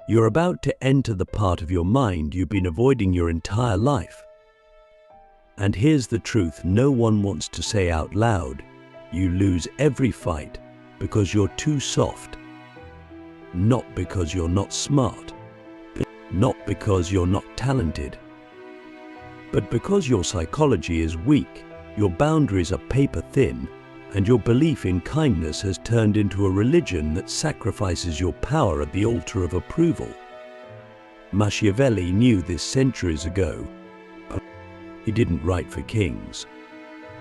You're about to enter the part of your mind you've been avoiding your entire life. And here's the truth no one wants to say out loud. You lose every fight because you're too soft. Not because you're not smart. Not because you're not talented. But because your psychology is weak, your boundaries are paper thin, and your belief in kindness has turned into a religion that sacrifices your power at the altar of approval. Machiavelli knew this centuries ago. He didn't write for kings.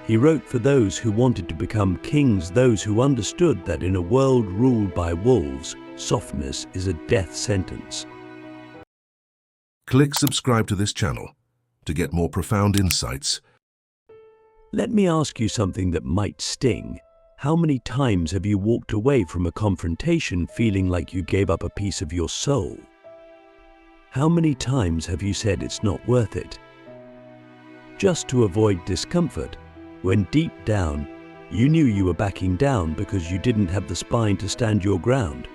He wrote for those who wanted to become kings, those who understood that in a world ruled by wolves, softness is a death sentence. Click subscribe to this channel to get more profound insights. Let me ask you something that might sting. How many times have you walked away from a confrontation feeling like you gave up a piece of your soul? How many times have you said it's not worth it? Just to avoid discomfort, when deep down, you knew you were backing down because you didn't have the spine to stand your ground.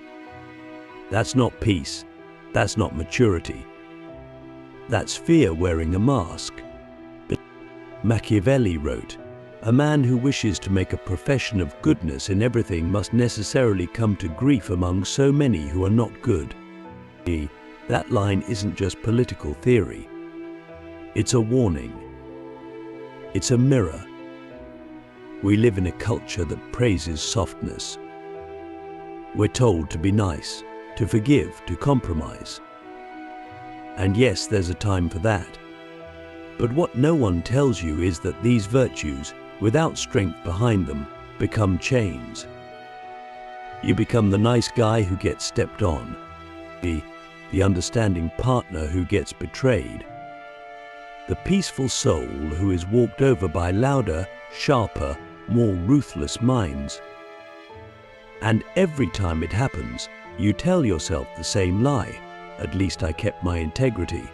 That's not peace. That's not maturity. That's fear wearing a mask. Machiavelli wrote, "A man who wishes to make a profession of goodness in everything must necessarily come to grief among so many who are not good." That line isn't just political theory. It's a warning. It's a mirror. We live in a culture that praises softness. We're told to be nice, to forgive, to compromise. And yes, there's a time for that. But what no one tells you is that these virtues, without strength behind them, become chains. You become the nice guy who gets stepped on, the understanding partner who gets betrayed, the peaceful soul who is walked over by louder, sharper, more ruthless minds. And every time it happens, you tell yourself the same lie, "At least I kept my integrity."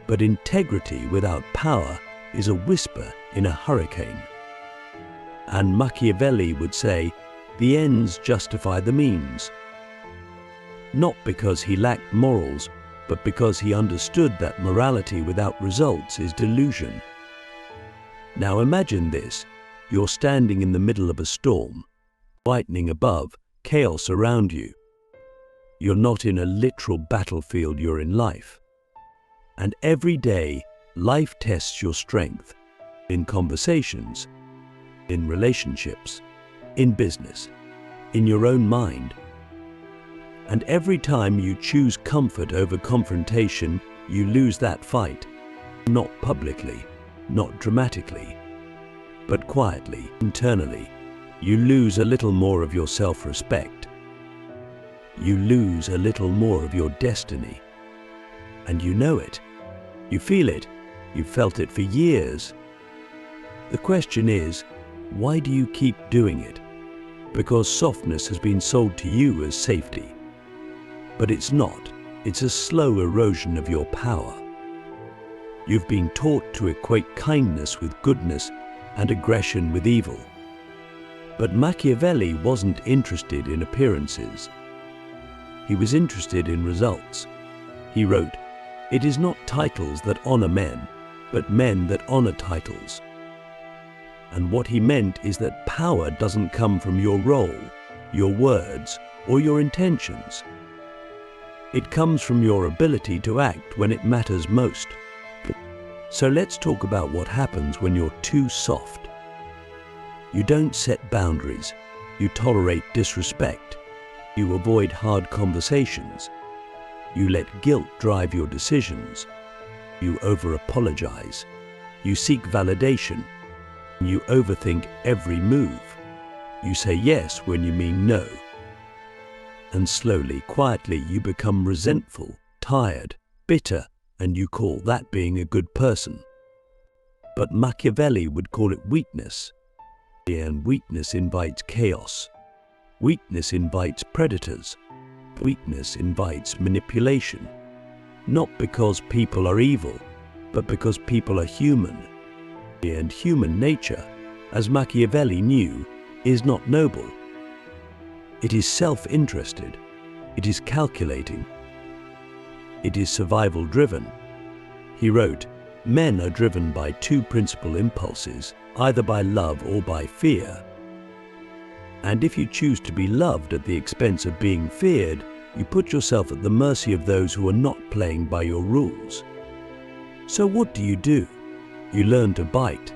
But integrity without power is a whisper in a hurricane. And Machiavelli would say, the ends justify the means. Not because he lacked morals, but because he understood that morality without results is delusion. Now imagine this. You're standing in the middle of a storm, lightning above, chaos around you. You're not in a literal battlefield, you're in life. And every day, life tests your strength in conversations, in relationships, in business, in your own mind. And every time you choose comfort over confrontation, you lose that fight. Not publicly, not dramatically, but quietly, internally. You lose a little more of your self-respect. You lose a little more of your destiny. And you know it. You feel it. You've felt it for years. The question is, why do you keep doing it? Because softness has been sold to you as safety. But it's not. It's a slow erosion of your power. You've been taught to equate kindness with goodness and aggression with evil. But Machiavelli wasn't interested in appearances. He was interested in results. He wrote, "It is not titles that honor men, but men that honor titles." And what he meant is that power doesn't come from your role, your words, or your intentions. It comes from your ability to act when it matters most. So let's talk about what happens when you're too soft. You don't set boundaries. You tolerate disrespect. You avoid hard conversations. You let guilt drive your decisions. You over-apologize. You seek validation. You overthink every move. You say yes when you mean no. And slowly, quietly, you become resentful, tired, bitter, and you call that being a good person. But Machiavelli would call it weakness. And weakness invites chaos. Weakness invites predators. Weakness invites manipulation. Not because people are evil, but because people are human. And human nature, as Machiavelli knew, is not noble. It is self-interested. It is calculating. It is survival-driven. He wrote, "Men are driven by two principal impulses, either by love or by fear. And if you choose to be loved at the expense of being feared, you put yourself at the mercy of those who are not playing by your rules. So what do? You learn to bite.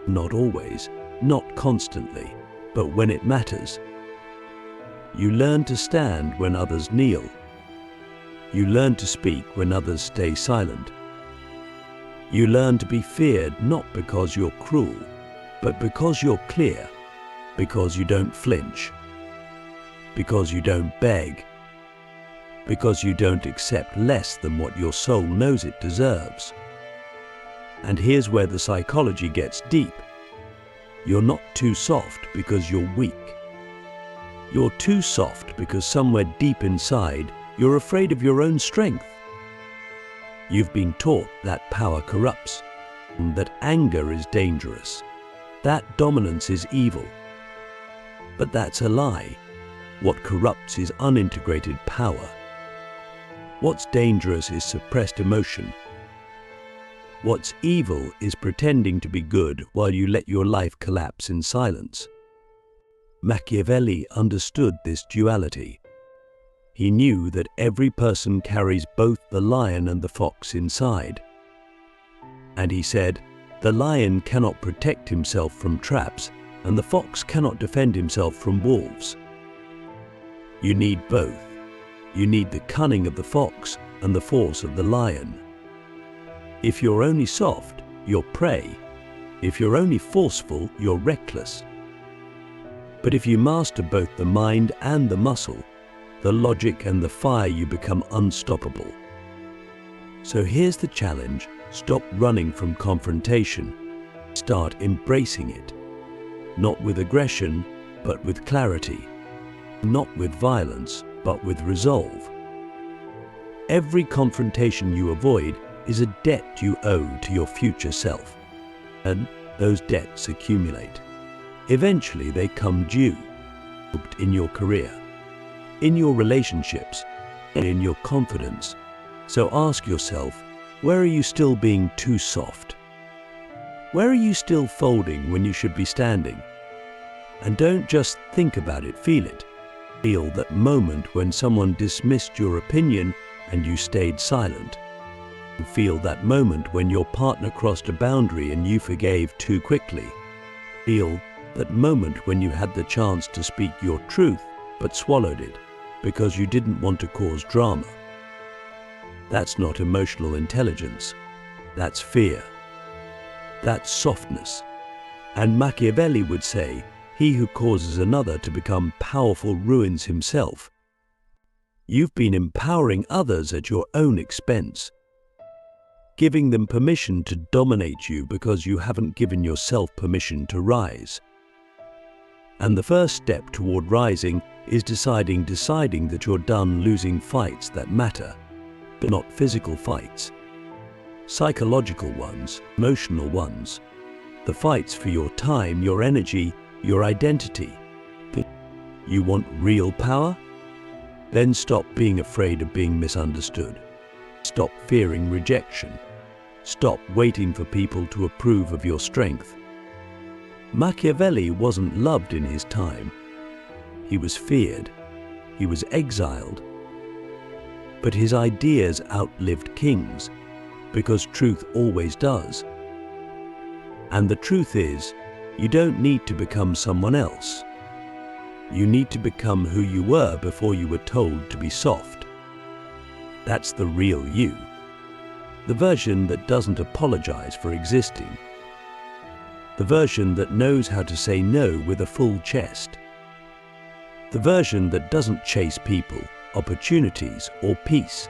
Not always, not constantly, but when it matters. You learn to stand when others kneel. You learn to speak when others stay silent. You learn to be feared not because you're cruel, but because you're clear, because you don't flinch, because you don't beg, because you don't accept less than what your soul knows it deserves." And here's where the psychology gets deep. You're not too soft because you're weak. You're too soft because somewhere deep inside, you're afraid of your own strength. You've been taught that power corrupts, that anger is dangerous, that dominance is evil. But that's a lie. What corrupts is unintegrated power. What's dangerous is suppressed emotion. What's evil is pretending to be good while you let your life collapse in silence. Machiavelli understood this duality. He knew that every person carries both the lion and the fox inside. And he said, "The lion cannot protect himself from traps, and the fox cannot defend himself from wolves." You need both. You need the cunning of the fox and the force of the lion. If you're only soft, you're prey. If you're only forceful, you're reckless. But if you master both the mind and the muscle, the logic and the fire, you become unstoppable. So here's the challenge. Stop running from confrontation. Start embracing it. Not with aggression, but with clarity. Not with violence, but with resolve. Every confrontation you avoid is a debt you owe to your future self. And those debts accumulate. Eventually they come due. In your career, in your relationships, and in your confidence. So ask yourself, where are you still being too soft? Where are you still folding when you should be standing? And don't just think about it, feel it. Feel that moment when someone dismissed your opinion and you stayed silent. Feel that moment when your partner crossed a boundary and you forgave too quickly. Feel that moment when you had the chance to speak your truth but swallowed it because you didn't want to cause drama. That's not emotional intelligence. That's fear. That's softness. And Machiavelli would say, "He who causes another to become powerful ruins himself." You've been empowering others at your own expense, giving them permission to dominate you because you haven't given yourself permission to rise. And the first step toward rising is deciding that you're done losing fights that matter, but not physical fights. Psychological ones, emotional ones. The fights for your time, your energy, your identity. You want real power? Then stop being afraid of being misunderstood. Stop fearing rejection. Stop waiting for people to approve of your strength. Machiavelli wasn't loved in his time. He was feared. He was exiled. But his ideas outlived kings, because truth always does. And the truth is, you don't need to become someone else. You need to become who you were before you were told to be soft. That's the real you. The version that doesn't apologize for existing. The version that knows how to say no with a full chest. The version that doesn't chase people, opportunities, or peace.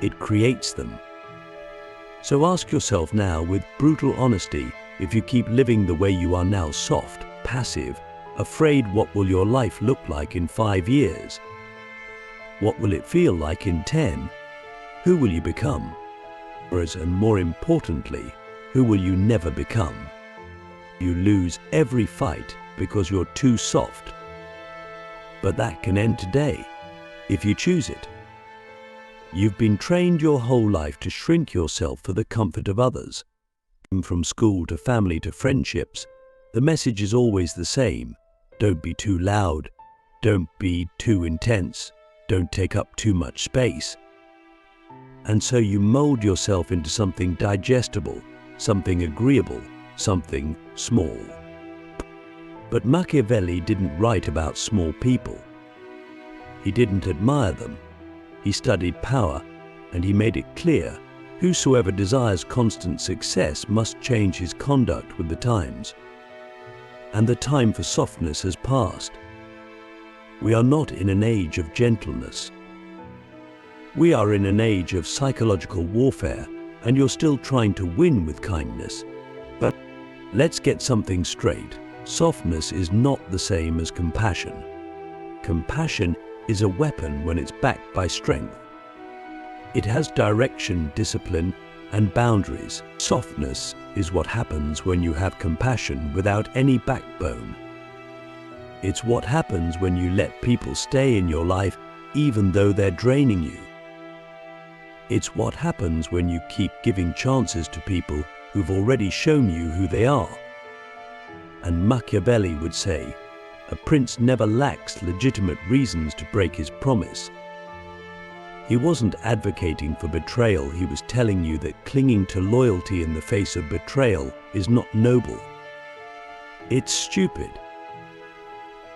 It creates them. So ask yourself now with brutal honesty, if you keep living the way you are now, soft, passive, afraid, what will your life look like in 5 years? What will it feel like in 10? Who will you become? And more importantly, who will you never become? You lose every fight because you're too soft. But that can end today, if you choose it. You've been trained your whole life to shrink yourself for the comfort of others. From school to family to friendships, the message is always the same. Don't be too loud. Don't be too intense. Don't take up too much space. And so you mold yourself into something digestible, something agreeable, something small. But Machiavelli didn't write about small people. He didn't admire them. He studied power, and he made it clear, whosoever desires constant success must change his conduct with the times. And the time for softness has passed. We are not in an age of gentleness. We are in an age of psychological warfare, and you're still trying to win with kindness. But let's get something straight. Softness is not the same as compassion. Compassion is a weapon when it's backed by strength. It has direction, discipline, and boundaries. Softness is what happens when you have compassion without any backbone. It's what happens when you let people stay in your life even though they're draining you. It's what happens when you keep giving chances to people who've already shown you who they are. And Machiavelli would say, a prince never lacks legitimate reasons to break his promise. He wasn't advocating for betrayal, he was telling you that clinging to loyalty in the face of betrayal is not noble. It's stupid.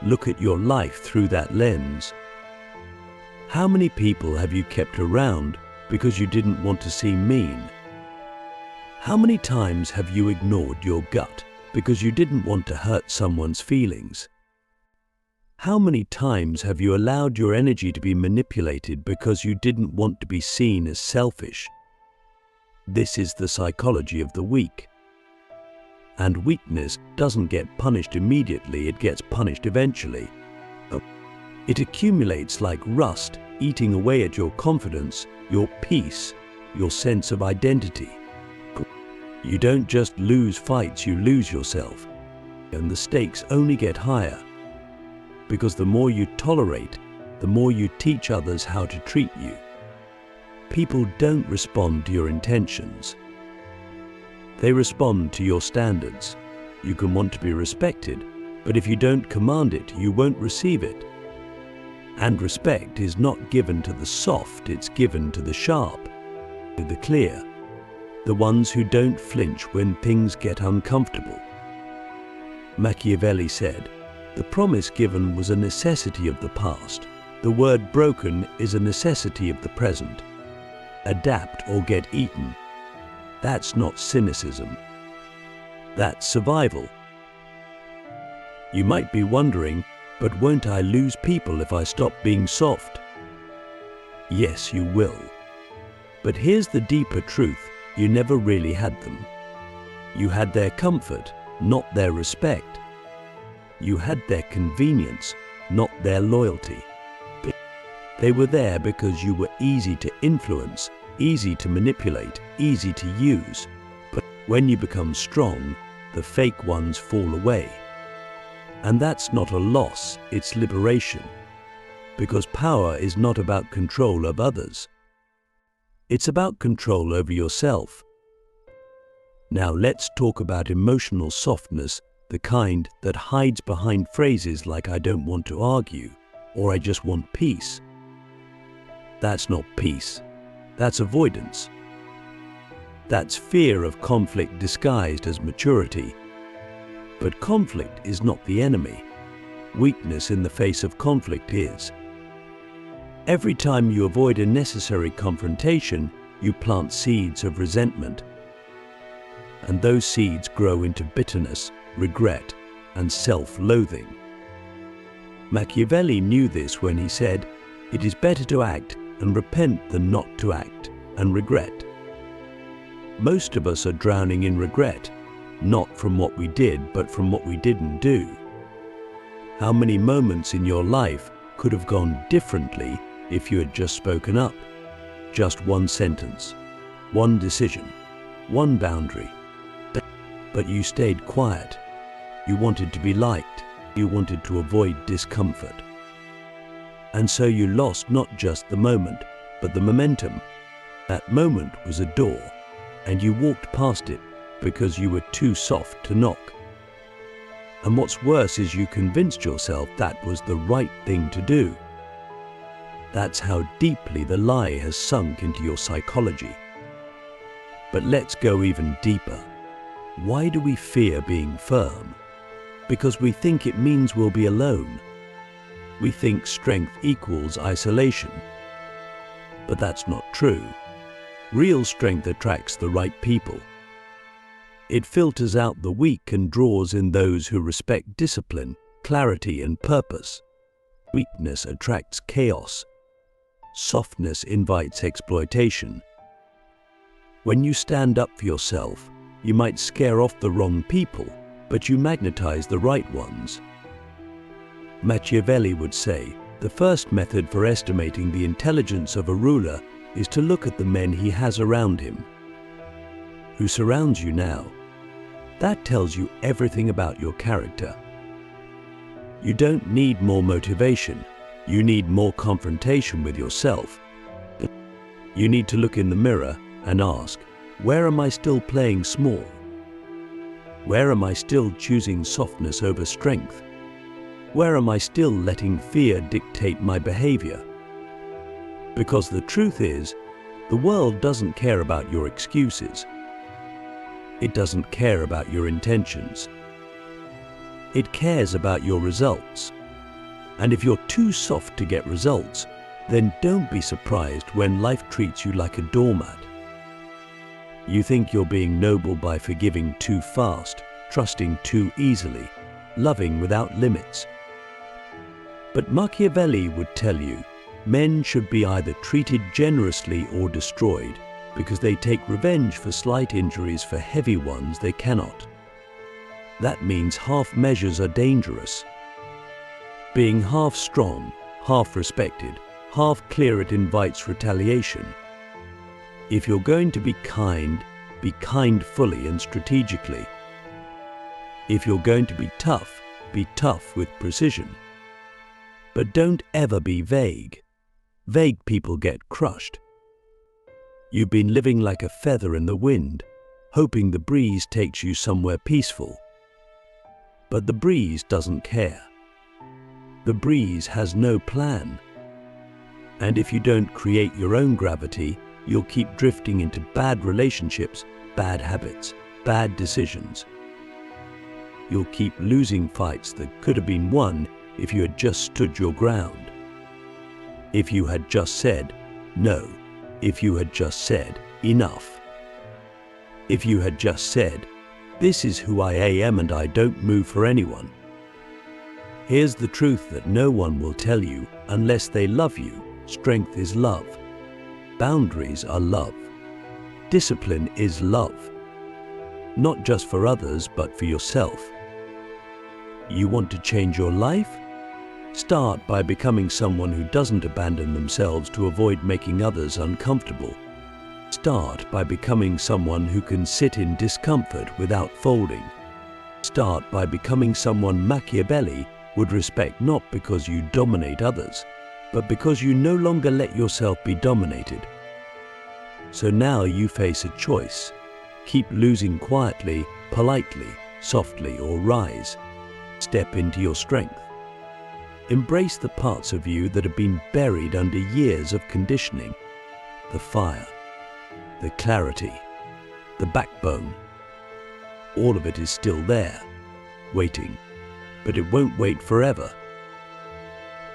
Look at your life through that lens. How many people have you kept around because you didn't want to seem mean? How many times have you ignored your gut because you didn't want to hurt someone's feelings? How many times have you allowed your energy to be manipulated because you didn't want to be seen as selfish? This is the psychology of the weak. And weakness doesn't get punished immediately, it gets punished eventually. It accumulates like rust, eating away at your confidence, your peace, your sense of identity. You don't just lose fights, you lose yourself. And the stakes only get higher. Because the more you tolerate, the more you teach others how to treat you. People don't respond to your intentions. They respond to your standards. You can want to be respected, but if you don't command it, you won't receive it. And respect is not given to the soft, it's given to the sharp, to the clear, the ones who don't flinch when things get uncomfortable. Machiavelli said, the promise given was a necessity of the past. The word broken is a necessity of the present. Adapt or get eaten. That's not cynicism. That's survival. You might be wondering, but won't I lose people if I stop being soft? Yes, you will. But here's the deeper truth, you never really had them. You had their comfort, not their respect. You had their convenience, not their loyalty. They were there because you were easy to influence, easy to manipulate, easy to use. But when you become strong, the fake ones fall away. And that's not a loss, it's liberation. Because power is not about control of others. It's about control over yourself. Now let's talk about emotional softness, the kind that hides behind phrases like I don't want to argue, or I just want peace. That's not peace. That's avoidance. That's fear of conflict disguised as maturity. But conflict is not the enemy. Weakness in the face of conflict is. Every time you avoid a necessary confrontation, you plant seeds of resentment. And those seeds grow into bitterness, regret, and self-loathing. Machiavelli knew this when he said, it is better to act and repent than not to act and regret. Most of us are drowning in regret, not from what we did, but from what we didn't do. How many moments in your life could have gone differently if you had just spoken up? Just one sentence, one decision, one boundary. But you stayed quiet. You wanted to be liked. You wanted to avoid discomfort. And so you lost not just the moment, but but the momentum. That moment was a door, and you walked past it because you were too soft to knock. And what's worse is you convinced yourself that was the right thing to do. That's how deeply the lie has sunk into your psychology. But let's go even deeper. Why do we fear being firm? Because we think it means we'll be alone. We think strength equals isolation. But that's not true. Real strength attracts the right people. It filters out the weak and draws in those who respect discipline, clarity, and purpose. Weakness attracts chaos. Softness invites exploitation. When you stand up for yourself, you might scare off the wrong people, but you magnetize the right ones. Machiavelli would say, the first method for estimating the intelligence of a ruler is to look at the men he has around him. Who surrounds you now? That tells you everything about your character. You don't need more motivation. You need more confrontation with yourself. You need to look in the mirror and ask, where am I still playing small? Where am I still choosing softness over strength? Where am I still letting fear dictate my behavior? Because the truth is, the world doesn't care about your excuses. It doesn't care about your intentions. It cares about your results. And if you're too soft to get results, then don't be surprised when life treats you like a doormat. You think you're being noble by forgiving too fast, trusting too easily, loving without limits. But Machiavelli would tell you, men should be either treated generously or destroyed, because they take revenge for slight injuries for heavy ones they cannot. That means half measures are dangerous. Being half strong, half respected, half clear, it invites retaliation. If you're going to be kind fully and strategically. If you're going to be tough with precision. But don't ever be vague. Vague people get crushed. You've been living like a feather in the wind, hoping the breeze takes you somewhere peaceful. But the breeze doesn't care. The breeze has no plan. And if you don't create your own gravity, you'll keep drifting into bad relationships, bad habits, bad decisions. You'll keep losing fights that could have been won if you had just stood your ground. If you had just said, no. If you had just said, enough. If you had just said, this is who I am and I don't move for anyone. Here's the truth that no one will tell you unless they love you. Strength is love. Boundaries are love. Discipline is love. Not just for others, but for yourself. You want to change your life? Start by becoming someone who doesn't abandon themselves to avoid making others uncomfortable. Start by becoming someone who can sit in discomfort without folding. Start by becoming someone Machiavelli would respect, not because you dominate others, but because you no longer let yourself be dominated. So now you face a choice. Keep losing quietly, politely, softly, or rise. Step into your strength. Embrace the parts of you that have been buried under years of conditioning. The fire, the clarity, the backbone. All of it is still there, waiting, but it won't wait forever.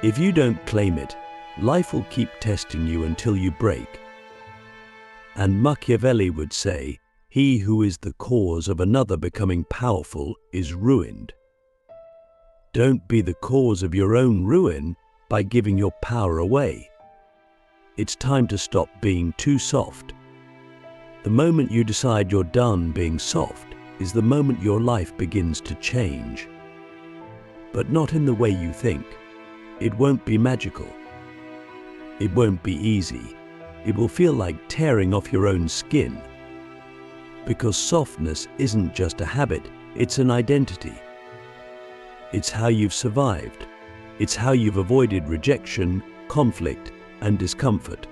If you don't claim it, life will keep testing you until you break. And Machiavelli would say, he who is the cause of another becoming powerful is ruined. Don't be the cause of your own ruin by giving your power away. It's time to stop being too soft. The moment you decide you're done being soft is the moment your life begins to change. But not in the way you think. It won't be magical. It won't be easy. It will feel like tearing off your own skin. Because softness isn't just a habit, it's an identity. It's how you've survived. It's how you've avoided rejection, conflict, and discomfort.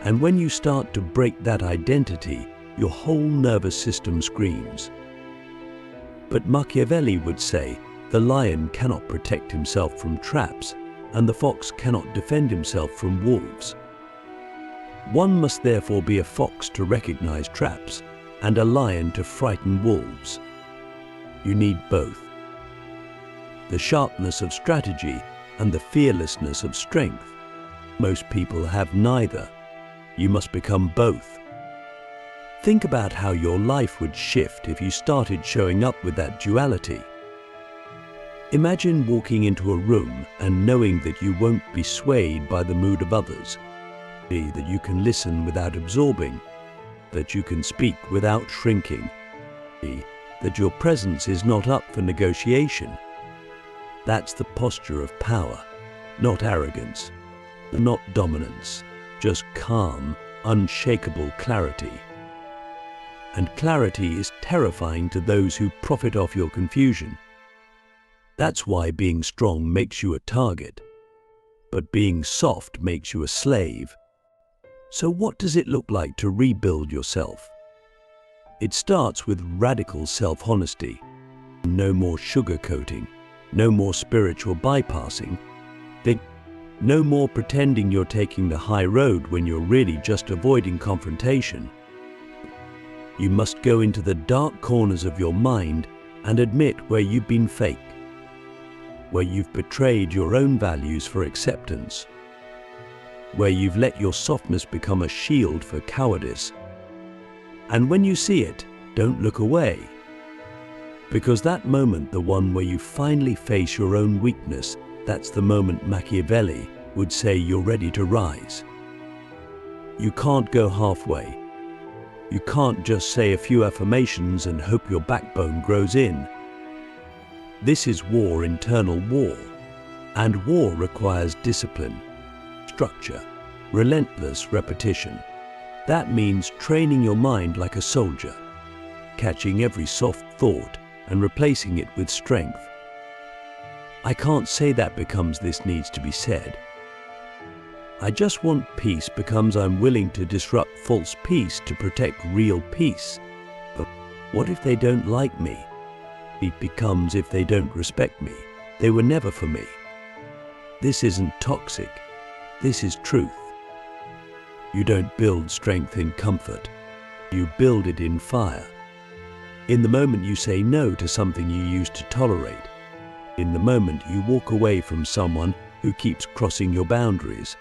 And when you start to break that identity, your whole nervous system screams. But Machiavelli would say, the lion cannot protect himself from traps, and the fox cannot defend himself from wolves. One must therefore be a fox to recognize traps, and a lion to frighten wolves. You need both. The sharpness of strategy and the fearlessness of strength. Most people have neither. You must become both. Think about how your life would shift if you started showing up with that duality. Imagine walking into a room and knowing that you won't be swayed by the mood of others, that you can listen without absorbing, that you can speak without shrinking, that your presence is not up for negotiation. That's the posture of power, not arrogance, not dominance, just calm, unshakable clarity. And clarity is terrifying to those who profit off your confusion. That's why being strong makes you a target, but being soft makes you a slave. So what does it look like to rebuild yourself? It starts with radical self-honesty. No more sugarcoating, no more spiritual bypassing, no more pretending you're taking the high road when you're really just avoiding confrontation. You must go into the dark corners of your mind and admit where you've been fake, where you've betrayed your own values for acceptance, where you've let your softness become a shield for cowardice. And when you see it, don't look away. Because that moment, the one where you finally face your own weakness, that's the moment Machiavelli would say you're ready to rise. You can't go halfway. You can't just say a few affirmations and hope your backbone grows in. This is war, internal war. And war requires discipline, structure, relentless repetition. That means training your mind like a soldier, catching every soft thought and replacing it with strength. I can't say that becomes this needs to be said. I just want peace becomes I'm willing to disrupt false peace to protect real peace. But what if they don't like me? It becomes if they don't respect me, they were never for me. This isn't toxic. This is truth. You don't build strength in comfort. You build it in fire. In the moment you say no to something you used to tolerate. In the moment you walk away from someone who keeps crossing your boundaries.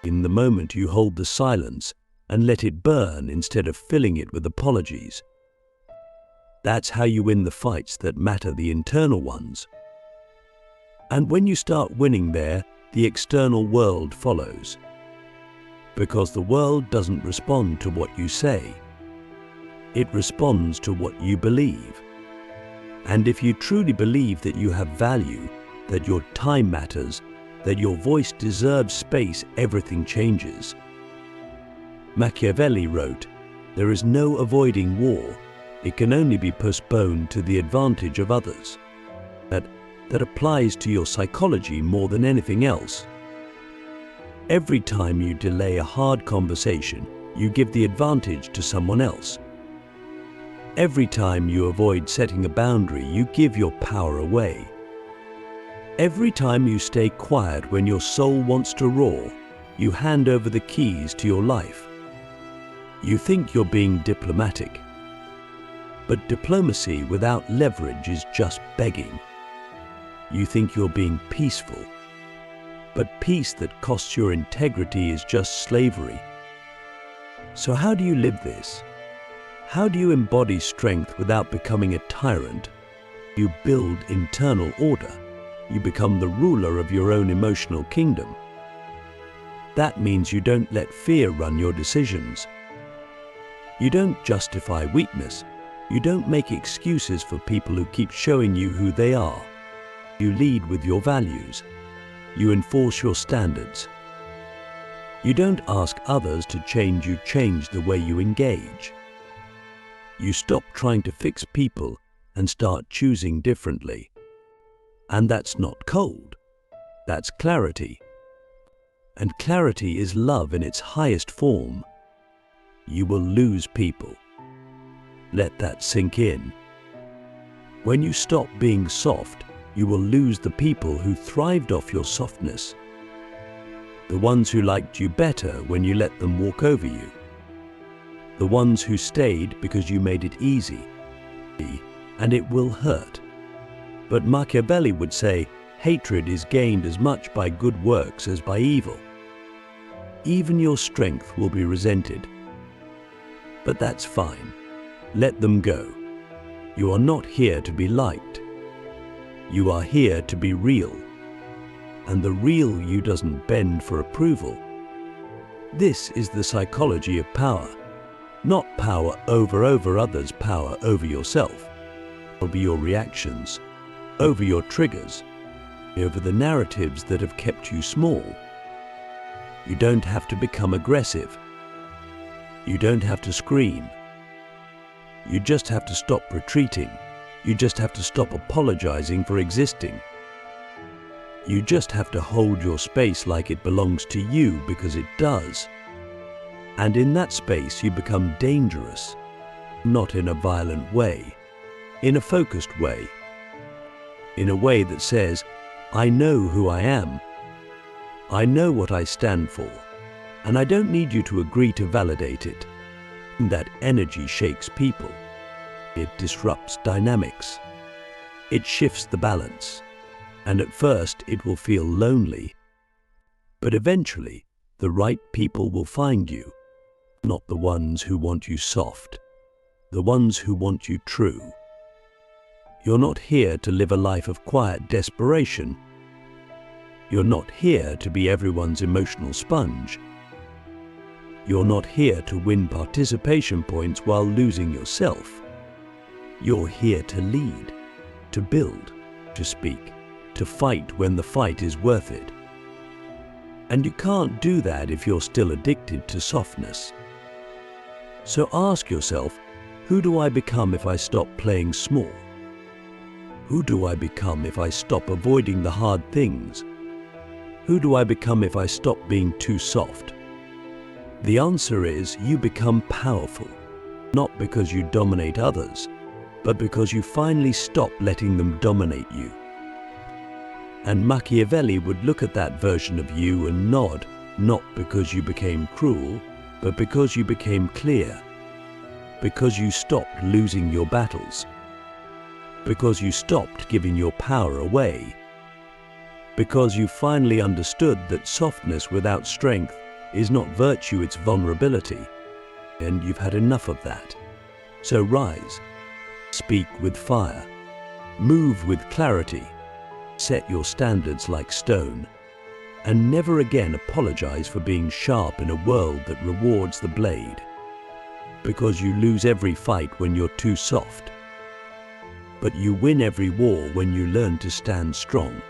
In the moment you hold the silence and let it burn instead of filling it with apologies. That's how you win the fights that matter, the internal ones. And when you start winning there, the external world follows. Because the world doesn't respond to what you say. It responds to what you believe. And if you truly believe that you have value, that your time matters, that your voice deserves space, everything changes. Machiavelli wrote, "There is no avoiding war. It can only be postponed to the advantage of others." That applies to your psychology more than anything else. Every time you delay a hard conversation, you give the advantage to someone else. Every time you avoid setting a boundary, you give your power away. Every time you stay quiet when your soul wants to roar, you hand over the keys to your life. You think you're being diplomatic. But diplomacy without leverage is just begging. You think you're being peaceful. But peace that costs your integrity is just slavery. So how do you live this? How do you embody strength without becoming a tyrant? You build internal order. You become the ruler of your own emotional kingdom. That means you don't let fear run your decisions. You don't justify weakness. You don't make excuses for people who keep showing you who they are. You lead with your values. You enforce your standards. You don't ask others to change, you change the way you engage. You stop trying to fix people and start choosing differently. And that's not cold. That's clarity. And clarity is love in its highest form. You will lose people. Let that sink in. When you stop being soft, you will lose the people who thrived off your softness. The ones who liked you better when you let them walk over you. The ones who stayed because you made it easy. And it will hurt. But Machiavelli would say, hatred is gained as much by good works as by evil. Even your strength will be resented. But that's fine. Let them go. You are not here to be liked. You are here to be real. And the real you doesn't bend for approval. This is the psychology of power. Not power over others, power over yourself. Over your reactions. Over your triggers. Over the narratives that have kept you small. You don't have to become aggressive. You don't have to scream. You just have to stop retreating. You just have to stop apologizing for existing. You just have to hold your space like it belongs to you, because it does. And in that space you become dangerous. Not in a violent way. In a focused way. In a way that says, I know who I am. I know what I stand for. And I don't need you to agree to validate it. That energy shakes people. It disrupts dynamics. It shifts the balance. And at first it will feel lonely. But eventually, the right people will find you. Not the ones who want you soft. The ones who want you true. You're not here to live a life of quiet desperation. You're not here to be everyone's emotional sponge. You're not here to win participation points while losing yourself. You're here to lead, to build, to speak, to fight when the fight is worth it. And you can't do that if you're still addicted to softness. So ask yourself, who do I become if I stop playing small? Who do I become if I stop avoiding the hard things? Who do I become if I stop being too soft? The answer is you become powerful, not because you dominate others, but because you finally stop letting them dominate you. And Machiavelli would look at that version of you and nod, not because you became cruel, but because you became clear. Because you stopped losing your battles. Because you stopped giving your power away. Because you finally understood that softness without strength is not virtue, it's vulnerability. And you've had enough of that. So rise. Speak with fire. Move with clarity. Set your standards like stone. And never again apologize for being sharp in a world that rewards the blade. Because you lose every fight when you're too soft. But you win every war when you learn to stand strong.